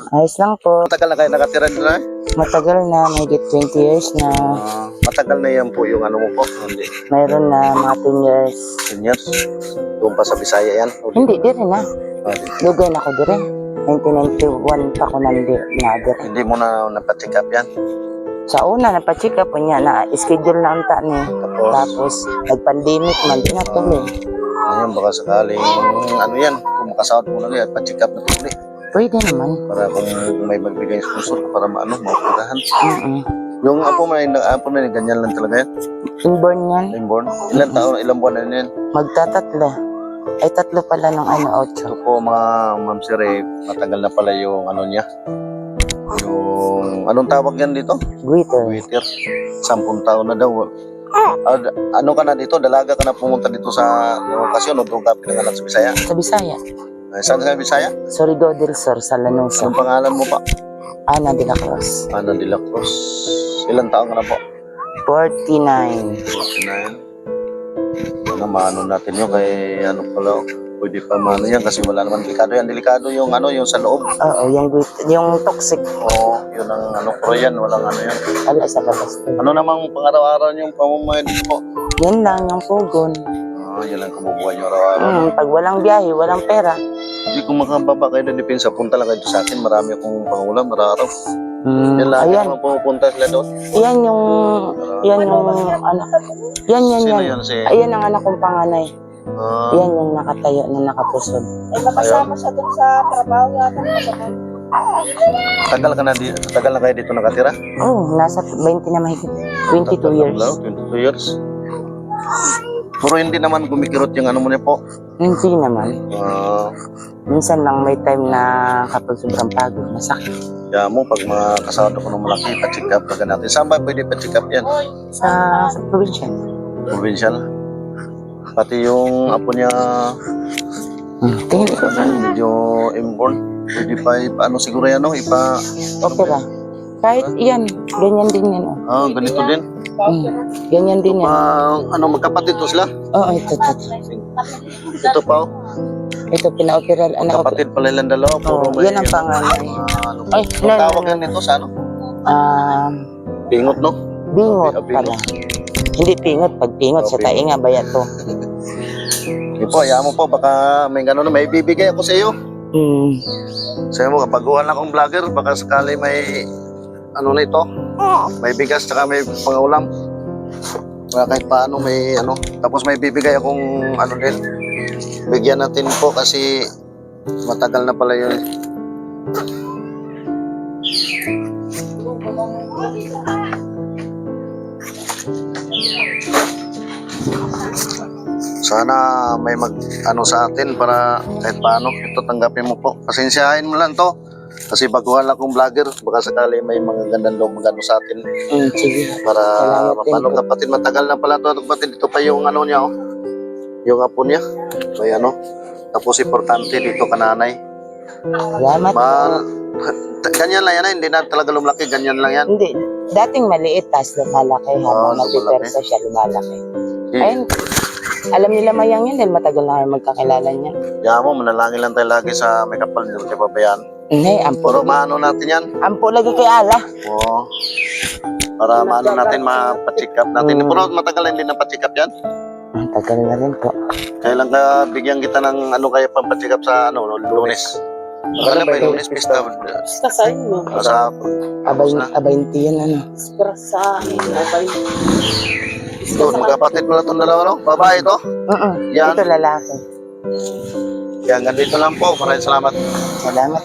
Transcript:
Ayos lang po. Matagal na kayo nakatira dito na? Matagal na, mahigit 20 years na. Matagal na yan po yung ano mo po? Hindi. Mayroon na mga 10 years. 10 years? Doon pa sa Bisaya yan? Hindi, di rin na. Di. Lugay na ako di rin. 1991 pa ako na-dire. Hindi mo na napacheck up yan? Sa una, napacheck up niya na schedule na unta ni. Tapos, nag-pandemic man, di natuloy. Ngayon, baka sakaling, ano yan, kung makasahod mo lang yan, pa-check up na tuloy. Pwede naman. Para kung may magbigay sponsor ka para maupirahan. Yung apo mo na ganyan lang talaga yan? Inborn yan. Inborn? Ilan taon, ilang buwan na yan? Magtatatlo. Ay, tatlo pala ng 8. Ito po mga Ma'am Siri, matagal na pala yung ano niya. Yung, anong tawag yan dito? Guiter. Twitter. 10 taon na daw. Ano ka na dito? Dalaga ka na pumunta dito sa lokasyon o doon ka pinanganak sa Bisaya? Sa Bisaya. Saan sa Bisaya? Surigao del Sur, sa Lanusa. Anong pangalan mo pa? Ana de la Cruz. Ana de la Cruz. Ilang taon ka na po? 49. 49. Ano, maano natin yun kay ano pala, pwede pa maano yan kasi wala naman delikado yan. Delikado yung ano, yung sa loob. Oo, yung toxic. Oo, yun ang ano, pero yan, walang ano yan. Wala sa labas. Ano namang pang-araw-araw yung pamumuhay dito po? Yan lang, yung pugon. Yan lang kabubuhay nyo araw-araw. Pag walang biyahe, walang pera. Hindi kung makababa kayo ng depensa, punta lang kayo sa akin. Marami akong pangulam, araw-araw. Yan lang, Ayan. naman pupunta sila doon. Yan yung anak. Yan. Sino yan si? Ayan ang anak kong panganay. Yan yung nakatayo na nakapusod. Ay, makasama siya dun sa trabaho yata. Tagal na kayo dito nakatira? Oo, nasa 20 na mahigit. 22 years. 22 years. Pero hindi naman gumikirot yung ano mo niya po. Hindi naman. Minsan lang may time na kapag sobrang pagod, masakit. Kaya mo, pag mga kasama ko ng malaki, pa-check up ka natin. Saan ba pwede pa-check up yan? Sa probinsya. Provincial? Pati yung apo niya, Tingin ko ba? medyo inborn. Pwede pa, ano siguro yan, no? Opera. Kahit yan, ganyan din yan. Ganito din. Ganyan din yan. Ano, magkapatid to sila? Oo, ito. Ito pa, oh. Ito, pina-opera. Kapatid pala ilang dalawa. Yan ang panganay. Ay, tawag yan nito sa ano? Pingot, no? Bingot pala. Hindi pingot. Pag pingot, sa tainga ba yan to? Hindi po, ayaw mo po. Baka may gano'n, may bibigay ako sa iyo. Sabi mo, kapag uwan akong vlogger, baka sakali may ano na ito, may bigas tsaka may pangulam. Kahit paano may ano, tapos may bibigay akong ano din. Bigyan natin po kasi matagal na pala yun. Sana may mag ano sa atin para kahit paano ito tanggapin mo po. Pasensyahin mo lang to. Kasi baguhan lang akong vlogger, baka sakali may mga gandang loob magano sa atin. Sige. Para mapano kapatid, matagal na pala to kapatid. Ito pa yung ano niya, oh. Yung apo niya. May ano. Tapos importante dito kananay. Salamat. Ganyan lang yan, hindi na talaga lumaki, ganyan lang yan. Hindi. Dating maliit, tas lumalaki. Habang nagpipersa siya, lumalaki. Ayun. Alam nila mayang yan dahil matagal na kayo magkakilala niya. Kaya mo, manalangin lang tayo lagi sa may kapal nito kay babayan. Hindi, ampo. Pero maano natin yan. Ampo lagi kay Ala. Oo. Para maano natin, ma-check up natin. Pero matagal na hindi na pa-check up yan. Tagal na rin po. Kailan ka bigyan kita ng ano kaya pang-check up sa ano, Lunes? Kailan ba yung Lunes? Pista. Basta sa inyo. Sa Abaynti yan, ano. Para sa abay. ito, magkapatid pala itong dalawa, no? Babae ito? Yan. Ito lalaki. Yan, ganito lang po. Maraming salamat. Salamat.